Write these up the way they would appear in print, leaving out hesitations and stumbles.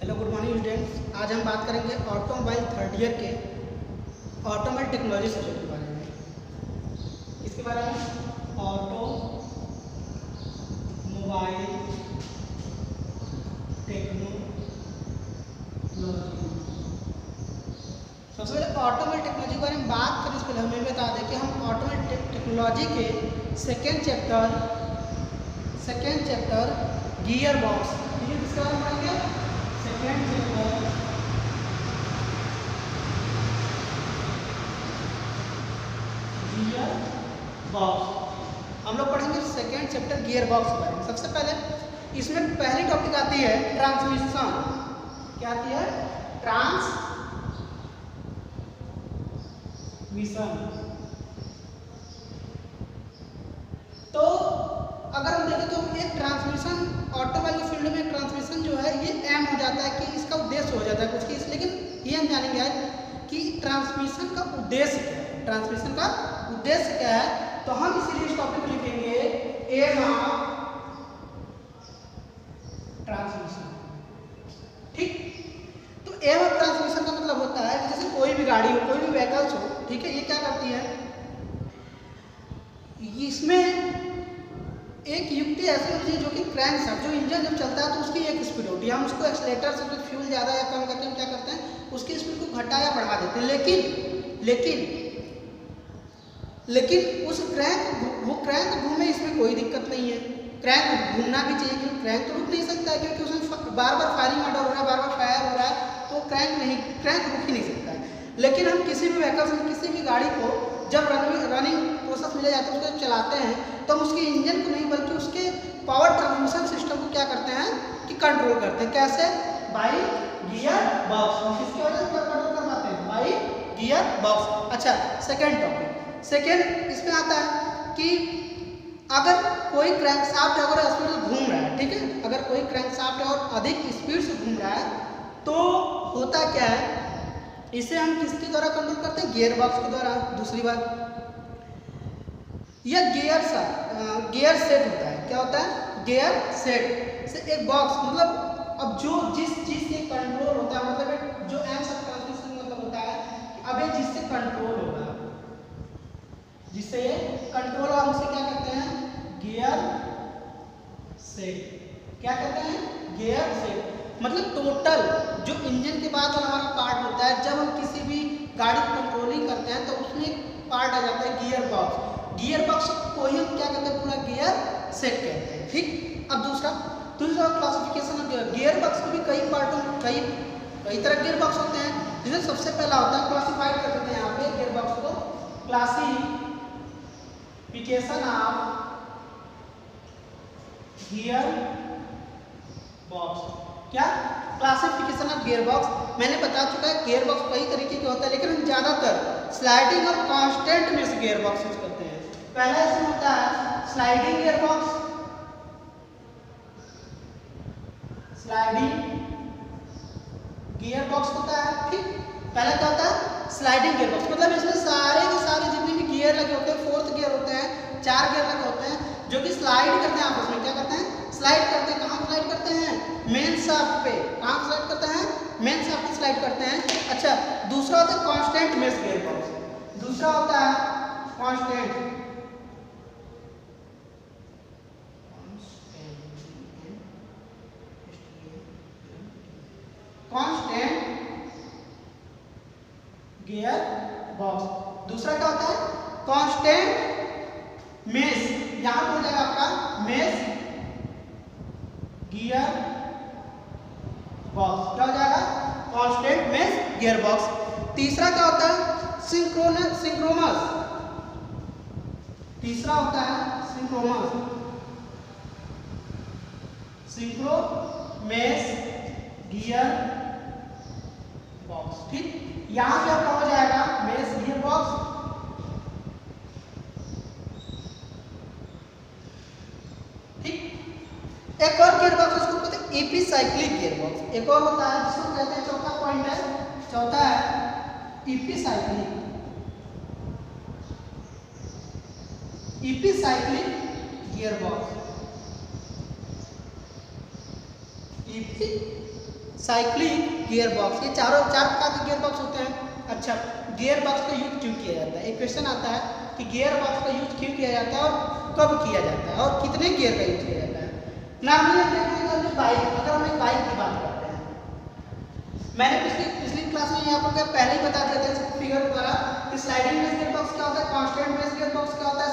Hello good morning students. आज हम बात करेंगे ऑटोमोबाइल थर्ड ईयर के ऑटोमोबाइल टेक्नोलॉजी सब्जेक्ट के बारे में। इसके बारे में ऑटोमोबाइल टेक्नोलॉजी। सबसे पहले ऑटोमोबाइल टेक्नोलॉजी के बारे में बात करने से पहले हमें बता दें कि हम ऑटोमोबाइल टेक्नोलॉजी के सेकेंड चैप्टर गियर बॉक्स, ठीक है, इसके बारे में पढ़ेंगे। सेकेंड चैप्टर गियर बॉक्स हम लोग पढ़ेंगे। सेकेंड चैप्टर गियर बॉक्स के बारे में। सबसे पहले इसमें पहली टॉपिक आती है ट्रांसमिशन। क्या आती है? ट्रांसमिशन। तो अगर हम देखें तो एक ट्रांसमिशन ऑटोमोबाइल के फील्ड में ट्रांसमिशन जो है ये एम हो जाता है कि इसका उद्देश्य हो जाता है कुछ की, लेकिन ये हम जानेंगे आज कि ट्रांसमिशन का उद्देश्य क्या है। ट्रांसमिशन का उद्देश्य क्या है, तो हम इसीलिए इस टॉपिक को लिखेंगे एम ऑफ ट्रांसमिशन। ठीक, तो एम ऑफ ट्रांसमिशन का मतलब होता है कि जैसे कोई भी गाड़ी हो, कोई भी व्हीकल्स हो, ठीक है, ये क्या करती है, इसमें एक युक्ति ऐसी होती है जो कि क्रैंकशाफ्ट, जो इंजन जब चलता है तो उसकी एक स्पीड होती है। हम उसको एक्सीलरेटर से फ्यूल ज़्यादा या कम करके हम क्या करते हैं, उसकी स्पीड को घटा या बढ़ा देते हैं। लेकिन उस क्रैंक घूमे, इसमें कोई दिक्कत नहीं है। क्रैंक घूमना भी चाहिए, क्योंकि क्रैंक तो रुक नहीं सकता है, क्योंकि उसमें बार बार फायरिंग ऑर्डर हो रहा है, बार बार फायर हो रहा है, तो क्रैंक रुक ही नहीं सकता है। लेकिन हम किसी भी व्हीकल में, किसी भी गाड़ी को जब रनिंग प्रोसेस मिले जाते हैं, उसको जब चलाते हैं तो हम उसके इंजन को नहीं बल्कि उसके पावर ट्रांसमिशन सिस्टम को क्या करते हैं कि कंट्रोल करते हैं। कैसे? By gear box. किसकी वजह से कंट्रोल कर पाते हैं? By gear box. अच्छा, सेकेंड टॉपिक, सेकेंड इसमें आता है कि अगर कोई क्रैंकशाफ्ट अगर स्पीड से घूम रहा है, ठीक है, अगर कोई क्रैंकशाफ्ट और अधिक स्पीड से घूम रहा है तो होता क्या है, इसे हम किसके द्वारा कंट्रोल करते हैं? गियर बॉक्स के द्वारा। दूसरी बात, यह गियर सेट होता है। क्या होता है? गियर सेट से एक बॉक्स, मतलब अब जो जिस चीज से कंट्रोल होता है, मतलब जो एम सब ट्रांसमिशन मतलब होता है कि अब ये जिससे कंट्रोल होगा, जिससे ये कंट्रोल होगा, उसे क्या कहते हैं? Gear set. क्या कहते हैं? Gear set. मतलब टोटल जो इंजन के बाद वाला हमारा पार्ट होता है, जब हम किसी भी गाड़ी को कंट्रोलिंग करते हैं तो उसमें एक पार्ट आ जाता है गियर बॉक्स। गियर बॉक्स को ही हम क्या कहते हैं? पूरा गियर सेट कहते हैं। ठीक, अब दूसरा क्लासिफिकेशन ऑफ गियर बॉक्स को भी कई तरह गियर बॉक्स होते हैं, जिसमें सबसे पहला होता है, क्लासिफाइड कर देते हैं यहाँ पे गियर बॉक्स को, क्लासिफिकेशन ऑफ गियर बॉक्स। क्या? Classification of gear box. मैंने बता चुका है गियर बॉक्स कई तरीके के होता है, लेकिन हम ज्यादातर स्लाइडिंग और कांस्टेंट में से गियर बॉक्स यूज करते हैं। पहला इसमें होता है sliding gear box. Sliding gear box होता है। ठीक, पहला क्या होता है? स्लाइडिंग गियर बॉक्स, मतलब इसमें सारे के सारे जितने भी गियर लगे होते हैं, 4th गियर होते हैं, 4 गियर लगे होते हैं, जो कि स्लाइड करते हैं आपस में। क्या करते हैं? स्लाइड करते हैं। कहाँ स्लाइड करते हैं? मेन शाफ्ट पे। कहाँ स्लाइड करते हैं? मेन शाफ्ट पे स्लाइड करते हैं। अच्छा, दूसरा होता है कांस्टेंट मेश गियर बॉक्स। दूसरा होता है कांस्टेंट गियर बॉक्स। दूसरा क्या होता है? Constant mesh. यहां पर हो जाएगा आपका मेश गियर बॉक्स। क्या हो जाएगा? Constant mesh gear box. तीसरा क्या होता है? सिंक्रोमस। तीसरा होता है सिंक्रोमेश गियर बॉक्स। ठीक, यहां पे आपका हो जाएगा मेश गियर बॉक्स। ठीक, एक और गियर बॉक्स उसको कहते हैं एपिसाइक्लिक गियर बॉक्स। एक और होता है जिसको कहते हैं, चौथा पॉइंट है, चौथा है epicyclic gear box. Cyclic gear box, ये चार प्रकार के गियर बॉक्स होते हैं। अच्छा, गियर बॉक्स का यूज क्यों किया जाता है? एक क्वेश्चन आता है कि गियर बॉक्स का यूज क्यों किया जाता है और कब किया जाता है और कितने गियर का यूज किया जाता है। नॉर्मली हम देखेंगे बाइक, अगर हम एक बाइक की बात करते हैं, मैंने पिछली क्लास में यहाँ पर पहले ही बता दिया था फिगर द्वारा कि स्लाइडिंग बेस गियर बॉक्स क्या होता है, कांस्टेंट बेस गियर बॉक्स क्या होता है,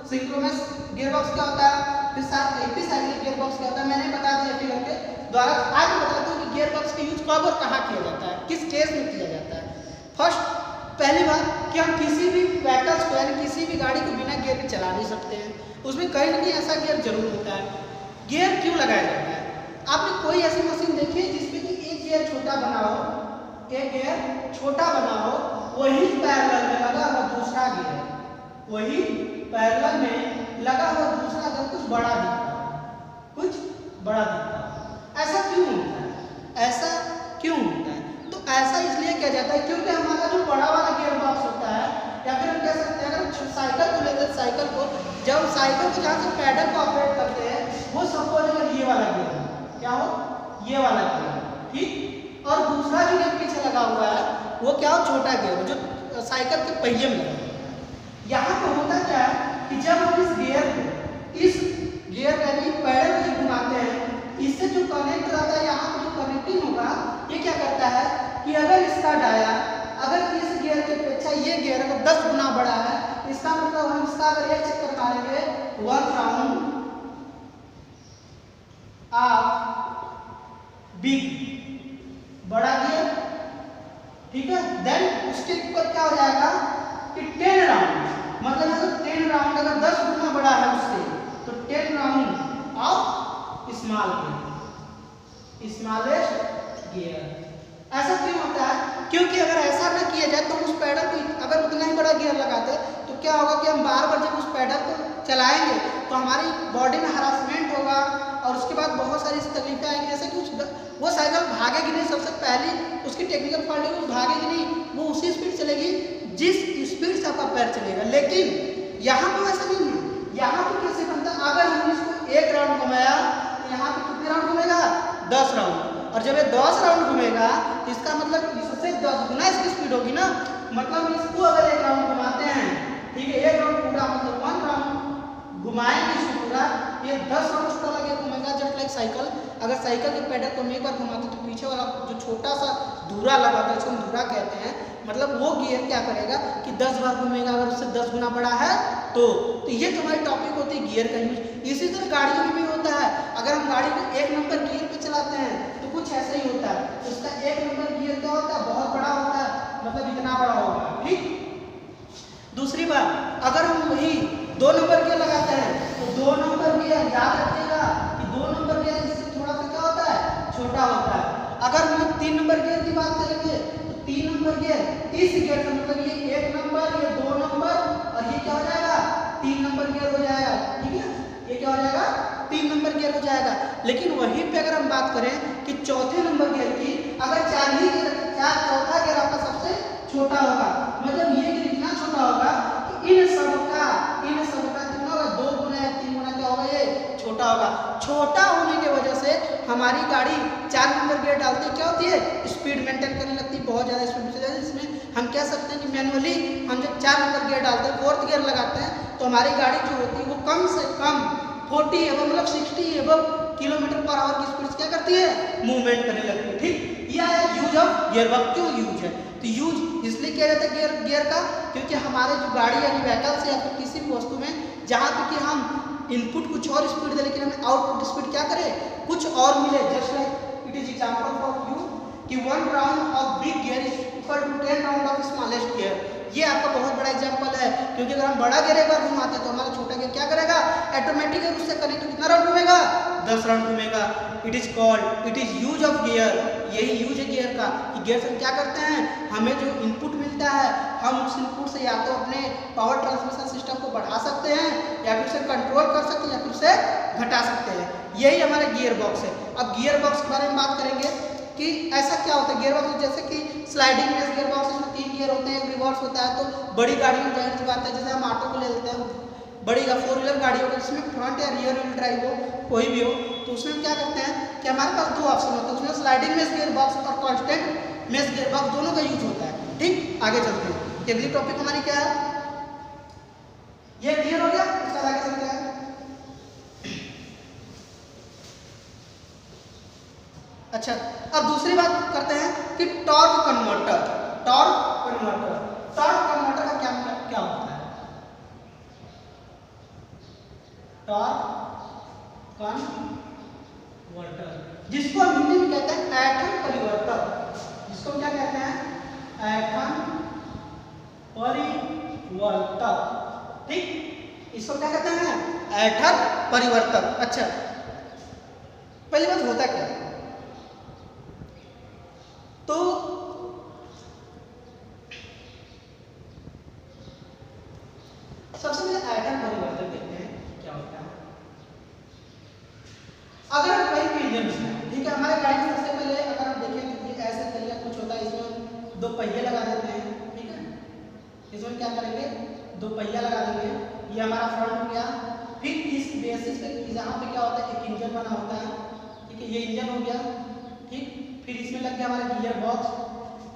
सिंक्रोनस गियर बॉक्स क्या होता है, फिर साथ एपिसाइक्लिक गियर बॉक्स क्या होता है, मैंने बता दिया फिगर के द्वारा। आज मैं बताता हूँ कि गियर बॉक्स का यूज कब और कहाँ किया जाता है, किस केस में किया जाता है। फर्स्ट, पहली बात कि हम किसी भी व्हीकल्स को यानी किसी भी गाड़ी को बिना गियर के चला नहीं सकते हैं, उसमें कहीं ना कहीं ऐसा गियर जरूर होता है। गियर क्यों लगाया जाता है? आपने कोई ऐसी मशीन देखी है जिसमें कि एक गियर छोटा बना हो, एक गियर छोटा बना हो, वही पैरेलल में लगा हुआ दूसरा गियर, वही पैरेलल में लगा हुआ दूसरा अगर कुछ बड़ा दिखता है, कुछ बड़ा दिखता है, ऐसा क्यों होता है? ऐसा क्यों होता है? तो ऐसा इसलिए किया जाता है क्योंकि हमारा जो बड़ा वाला गियर बॉक्स होता है, या फिर हम कह सकते हैं अगर साइकिल को लेते हैं, साइकिल को जब साइकिल को जहाँ से पैडल को ऑपरेट करते हैं, वो सपोज अगर ये वाला गियर क्या हो, ये वाला गियर, ठीक, और दूसरा जो गियर पीछे लगा हुआ है वो क्या हो, छोटा गियर जो साइकिल के पहिए में लगा। यहाँ पे होता क्या है कि जब हम इस गियर यानी पैडल को घुमाते हैं, इससे जो कनेक्ट रहता है, यहाँ पे जो कनेक्टिंग होगा, ये क्या करता है कि अगर इसका डाया अगर इस गियर की अपेक्षा ये गियर अगर 10 गुना बड़ा है, इसका मतलब हम इसका अगर एक चक्कर मारेंगे 1 राउंड बिग बड़ा गियर, ठीक है, देन उसके ऊपर क्या हो जाएगा कि 10 राउंड, मतलब अगर 10 राउंड अगर 10 गुना बड़ा है उससे, तो 10 राउंड ऑफ स्मॉलेस्ट गियर। ऐसा क्यों होता है? क्योंकि अगर ऐसा ना किया जाए तो उस पैडल को अगर उतना ही बड़ा गियर लगाते तो क्या होगा कि हम बार बार जब उस पैडल को चलाएंगे तो हमारी बॉडी में हरासमेंट होगा और उसके बाद बहुत सारी तकलीफें आएंगी, जैसे कि वो साइकिल भागेगी नहीं, सबसे पहली उसकी टेक्निकल फॉल्ट है, वो भागेगी नहीं, वो उसी स्पीड चलेगी जिस स्पीड से आपका पैर चलेगा। लेकिन यहाँ पर ऐसा नहीं है, यहाँ पर कैसे बनता है, अगर हमने इसको 1 राउंड घुमाया तो यहाँ पे कितने राउंड घूमेगा, 10 राउंड, और जब ये 10 राउंड घूमेगा तो इसका मतलब इससे 10 गुना इसकी स्पीड होगी ना, मतलब इसको अगर 1 राउंड घुमाते हैं, ठीक है, 1 राउंड पूरा मतलब 1 राउंड घुमाएंगे इसको पूरा, ये 10 राउंड उसका लगे घूमेगा। जस्ट लाइक साइकिल, अगर साइकिल के पैडल को हम एक बार घुमाते तो पीछे वाला जो छोटा सा धुरा लगा था, इसको हम धुरा कहते हैं, मतलब वो गियर क्या करेगा कि 10 बार घूमेगा, अगर उससे 10 गुना बड़ा है तो ये तुम्हारी टॉपिक होती है गियर का यूज। इसी तरह गाड़ियों में भी होता है, अगर हम गाड़ी को 1 नंबर गियर पे चलाते हैं तो कुछ ऐसा ही होता है, उसका 1 नंबर गियर क्या होता है, बहुत बड़ा होता है, मतलब इतना बड़ा होगा, ठीक। दूसरी बात, अगर हम वही 2 नंबर गियर लगाते हैं तो 2 नंबर गियर याद रखिएगा कि 2 नंबर गियर इससे थोड़ा सा क्या होता है, छोटा होता है। अगर हम 3 नंबर गियर की बात करेंगे तो 3 नंबर गियर इस गियर का मतलब ये 1 नंबर, ये 2 नंबर और ये क्या हो जाएगा, 3 नंबर गियर हो जाएगा, ठीक है, ये क्या हो जाएगा, 3 नंबर गियर हो जाएगा। लेकिन वहीं पे अगर हम बात करें कि चौथे नंबर गियर की, अगर 4 ही गियर, चौथा गियर आपका सबसे छोटा होगा, मतलब ये गियर इतना छोटा होगा कि इन सबका कितना होगा, 2 गुना या 3 गुना क्या होगा, ये छोटा होगा। छोटा होने की वजह से हमारी गाड़ी 4 नंबर गियर डालते क्या होती है, स्पीड मेंटेन करने लगती है, बहुत ज़्यादा स्पीड से, जिसमें हम कह सकते हैं कि मैनुअली हम जब 4 नंबर गियर डालते हैं, 4th गियर लगाते हैं, तो हमारी गाड़ी जो होती है वो कम से कम 40 एवं मतलब 60 एवं किलोमीटर पर आवर की स्पीड से क्या करती है, मूवमेंट करने लगती है, ठीक। यह है यूज ऑफ गियर बॉक्स। क्यों यूज है, तो यूज इसलिए किया जाता है गियर का, क्योंकि हमारे जो गाड़ी यानी व्हीकल से या फिर किसी भी वस्तु में जहाँ पे कि हम इनपुट कुछ और स्पीड दे लेकिन हमें आउटपुट स्पीड क्या करे, कुछ और मिले। Just like it is example for you कि 1 round of big gear is equal to 10 round of smallest gear. ये आपका बहुत बड़ा एग्जांपल है, क्योंकि अगर हम बड़ा गियर एक बार घुमाते हैं तो हमारा छोटा गियर क्या करेगा, ऑटोमेटिकली उससे कनेक्ट कितना राउंड घूमेगा, 10 राउंड घूमेगा। It is called, it is use of gear, यही यूज है गियर का कि गियर से हम क्या करते हैं, हमें जो इनपुट मिलता है हम उस इनपुट से या तो अपने पावर ट्रांसमिशन सिस्टम को बढ़ा सकते हैं या फिर उसे कंट्रोल कर सकते हैं या फिर उसे घटा सकते हैं, यही हमारा गियर बॉक्स है। अब गियर बॉक्स के बारे में बात करेंगे कि ऐसा क्या होता है गियर बॉक्स, जैसे कि स्लाइडिंग बेस गियर बॉक्स, इसमें 3 गियर होते हैं, एक रिवर्स होता है, तो बड़ी गाड़ी में जाहिर सी बात है, जैसे हम ऑटो को ले लेते हैं, बड़ी 4 व्हीलर गाड़ी हो जिसमें फ्रंट या रियर व्हील ड्राइव हो, कोई भी हो, तो उसमें हम क्या करते हैं कि हमारे पास 2 ऑप्शन होते हैं, उसमें स्लाइडिंग मेश गियर बॉक्स और कांस्टेंट मेश गियर बॉक्स दोनों का यूज होता है। ठीक, आगे चलते हैं। अगली टॉपिक हमारी क्या है, ये क्लियर हो गया, इसका आगे चलते हैं। अच्छा, अब दूसरी बात करते हैं कि टॉर्क कन्वर्टर। टॉर्क कन्वर्टर का क्या क्या होता है? टॉर्क कन्वर्टर, जिसको हम हिंदी में कहते हैं ऐठन परिवर्तक। जिसको क्या कहते हैं? ऐठन परिवर्तक। ठीक, इसको क्या कहते हैं? ऐठन परिवर्तक। अच्छा, पहली बात होता क्या है? तो सबसे पहले ऐठन परिवर्तन देखते हैं क्या होता है। अगर हम कहीं भी इंजन में, ठीक है, हमारे गाड़ी में सबसे पहले अगर हम देखें कि ऐसे तरीका कुछ होता है, इसमें 2 पहिए लगा देते हैं। ठीक है, इसमें क्या करेंगे, 2 पहिया लगा देंगे, ये हमारा फ्रंट हो गया। फिर इस बेसिस पे यहाँ पे क्या होता है, एक इंजन बना होता है। ठीक है, ये इंजन हो गया। ठीक, फिर इसमें लग गया हमारा गियर बॉक्स,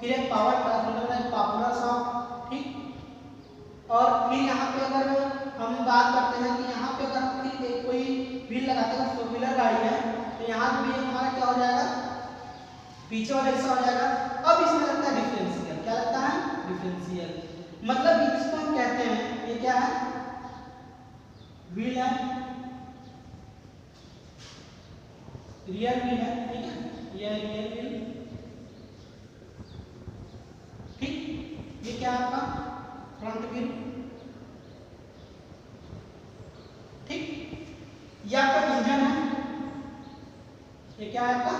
फिर एक पावर ट्रांसमिटर है, पॉपुलर शाफ्ट। ठीक, और फिर यहाँ पे अगर हम बात करते हैं कि यहाँ पे अगर हम फिर कोई व्हील लगाते हैं, 4 व्हीलर गाड़ी है, तो यहाँ भी हमारा क्या हो जाएगा, पीछे वाला हिस्सा हो जाएगा। अब इसमें लगता है डिफरेंशियल। क्या लगता है? डिफरेंशियल। मतलब इसको हम कहते हैं, ये क्या है, व्हील है, रियर व्हील है। ठीक है, ये रियर व्हील। ठीक, ये क्या है आपका फ्रंट व्हील। ठीक, ये आपका इंजन है, ये क्या है आपका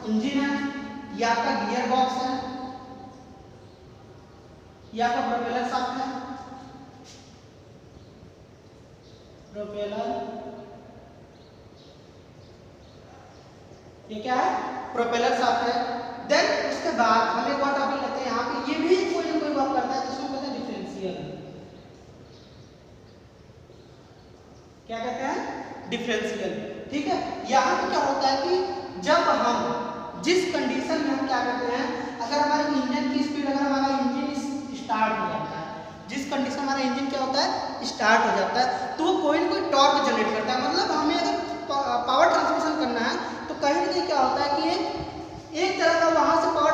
इंजन है, ये आपका गियर बॉक्स है, ये आपका प्रोपेलर शाफ्ट है, प्रोपेलर, ये क्या है, प्रोपेलर शाफ्ट है। देन उसके बाद हम एक और टॉपिक लेते हैं यहाँ पे, ये भी कोई ना कोई वर्क करता है, जिसको कहते हैं डिफरेंशियल। क्या कहते हैं? डिफरेंशियल। ठीक है, यहाँ पे क्या होता है कि जब हम जिस कंडीशन में हम क्या करते हैं, अगर हमारे इंजन की स्पीड, अगर हमारा इंजन स्टार्ट हो जाता है, जिस कंडीशन हमारा इंजन क्या होता है, स्टार्ट हो जाता है, तो वो कोई ना कोई टॉर्क जनरेट करता है। मतलब हमें अगर पावर ट्रांसमिशन करना है, तो कहीं ना कहीं क्या होता है कि एक तरह का वहां से पावर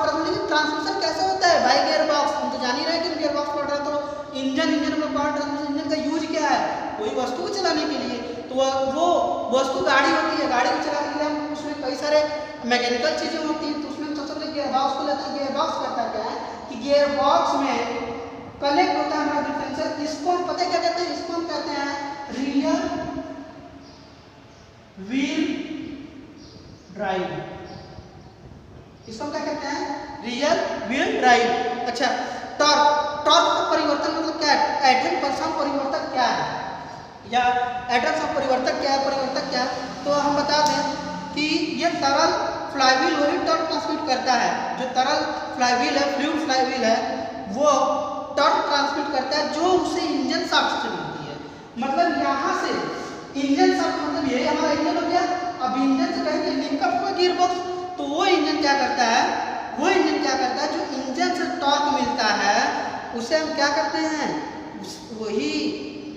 ट्रांसमिशन कैसे होता है, बाई गियर बॉक्स। हम तो जान ही रहे हैं कि गियर बॉक्स पढ़ रहे हैं, तो इंजन में पावर ट्रांसमिशन, इंजन का यूज क्या है, कोई वस्तु को चलाने के लिए। तो वो वस्तु गाड़ी होती है, गाड़ी को चलाने के लिए हम उसमें कई सारे मैकेनिकल चीजें होती हैं, तो उसमें हम सबसे पहले गियर बॉक्स को लेते हैं। गियर बॉक्स करता क्या है कि गियर बॉक्स में कनेक्ट होता है हमारा डिफरेंशियल। इसको हम पता क्या कहते हैं, इसको हम कहते हैं रियर व्हील ड्राइव। इसको क्या कहते हैं, रियर व्हील ड्राइव। अच्छा, टॉर्क का परिवर्तन मतलब क्या है, ऐठन परिवर्तक क्या है, या ऐठन परिवर्तक क्या है, परिवर्तक क्या है। तो हम बता दें कि ये तरल फ्लाईव्हील वही टॉर्क ट्रांसमिट करता है। जो तरल फ्लाईव्हील है, फ्लूइड फ्लाईव्हील है, वो टॉर्क ट्रांसमिट करता है जो उसे इंजन शाफ्ट से मिलती है। मतलब यहाँ से इंजन शाफ्ट, मतलब ये हमारा इंजन हो गया। अब इंजन से कहेंगे लिंकअप हुआ गियर बॉक्स, तो वो इंजन क्या करता है, जो इंजन से टॉर्क मिलता है, उसे हम क्या करते हैं, वही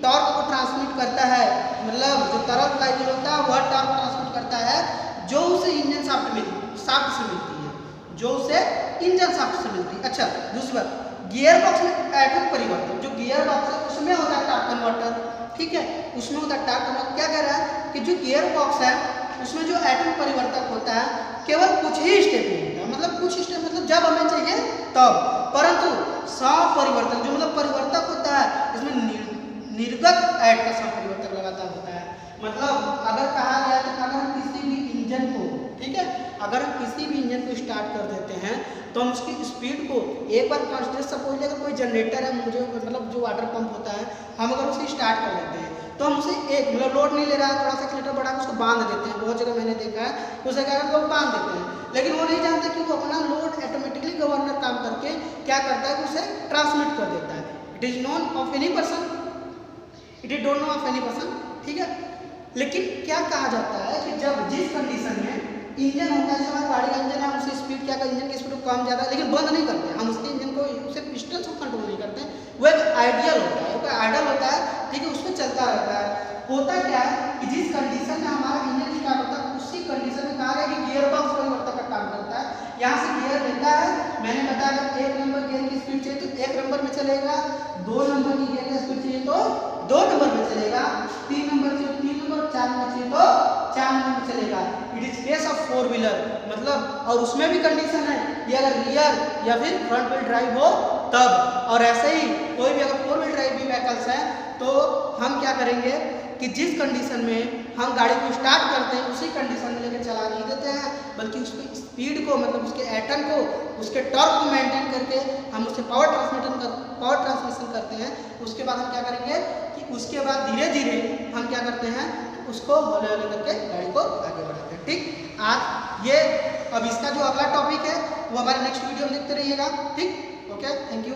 टॉर्क को ट्रांसमिट करता है। मतलब जो तरल फ्लाईव्हील होता है वह टॉर्क ट्रांसमिट करता है जो उसे इंजन शाफ्ट से मिलती है, जो उसे इंजन शाफ्ट से मिलती है। अच्छा, दूसरी बात, गियर बॉक्स में ऐठन परिवर्तन, जो गियर बॉक्स है उसमें होता है टॉर्क कन्वर्टर। ठीक है, उसमें होता है टॉर्क कन्वर्टर। क्या कह रहा है कि जो गियर बॉक्स है उसमें जो ऐठन परिवर्तक होता है केवल कुछ ही स्टेप में होता है, मतलब कुछ स्टेप, मतलब जब हमें चाहिए तब। परंतु परिवर्तक जो मतलब परिवर्तक होता है, इसमें निर्गत ऐड का परिवर्तक लगातार होता है। मतलब अगर कहा गया तो अगर हम किसी भी इंजन को, ठीक है, अगर हम किसी भी इंजन को स्टार्ट कर देते हैं, तो हम उसकी स्पीड को एक बार कांस्टेंट, सपोज अगर कोई जनरेटर है, मुझे मतलब जो वाटर पंप होता है, हम अगर उसे स्टार्ट कर लेते हैं, तो हम उसे एक मतलब लोड नहीं ले रहा है, थोड़ा सा एक्सीलरेटर बढ़ा के उसको बांध देते हैं। बहुत जगह मैंने देखा है, उसे क्या करते हैं, बांध देते हैं, लेकिन वो नहीं जानते कि वो अपना लोड ऑटोमेटिकली गवर्नर काम करके क्या करता है कि उसे ट्रांसमिट कर देता है। It is none of any person. It is don't know of any person, ठीक है। लेकिन क्या कहा जाता है कि जब जिस कंडीशन में इंजन होता है, जैसे हमारा गाड़ी का इंजन है, हम उसकी स्पीड क्या इंजन की स्पीड को कम ज़्यादा लेकिन बंद नहीं करते हम उसके इंजन को, उसे पिस्टन को कंट्रोल नहीं करते, वो एक आइडियल होता है, एक आइडल होता है, ठीक है, उसमें चलता रहता है। होता क्या है कि जिस कंडीशन में हमारा इंजन स्टार्ट होता है उसी कंडीशन में कहा गया कि गियर बॉक्स परिवर्तक का काम करता है। यहाँ से गियर लेता है, मैंने बताया एक नंबर गियर की स्पीड चाहिए तो 1 नंबर में चलेगा, 2 नंबर की गियर की स्पीड चाहिए तो 2 नंबर में चलेगा, 3 नंबर चाहिए 3 नंबर, 4 नंबर चाहिए तो 4 नंबर में चलेगा। It is case of 4 wheeler, मतलब और उसमें भी कंडीशन है कि अगर रियर या फिर फ्रंट व्हील ड्राइव हो तब। और ऐसे ही कोई भी अगर 4 व्हील ड्राइव भी व्हीकल्स है तो हम क्या करेंगे कि जिस कंडीशन में हम गाड़ी को स्टार्ट करते हैं उसी कंडीशन में लेकर चला नहीं देते हैं, बल्कि उसकी स्पीड को, मतलब उसके एटम को, उसके टॉर्क को मेंटेन करके हम उससे पावर ट्रांसमिशन करते हैं। उसके बाद हम क्या करेंगे कि उसके बाद धीरे धीरे हम क्या करते हैं, उसको हौले हौले करके गाड़ी को आगे बढ़ाते हैं। ठीक, आज ये अब इसका जो अगला टॉपिक है वो हमारे नेक्स्ट वीडियो में देखते रहिएगा। ठीक, ओके, थैंक यू।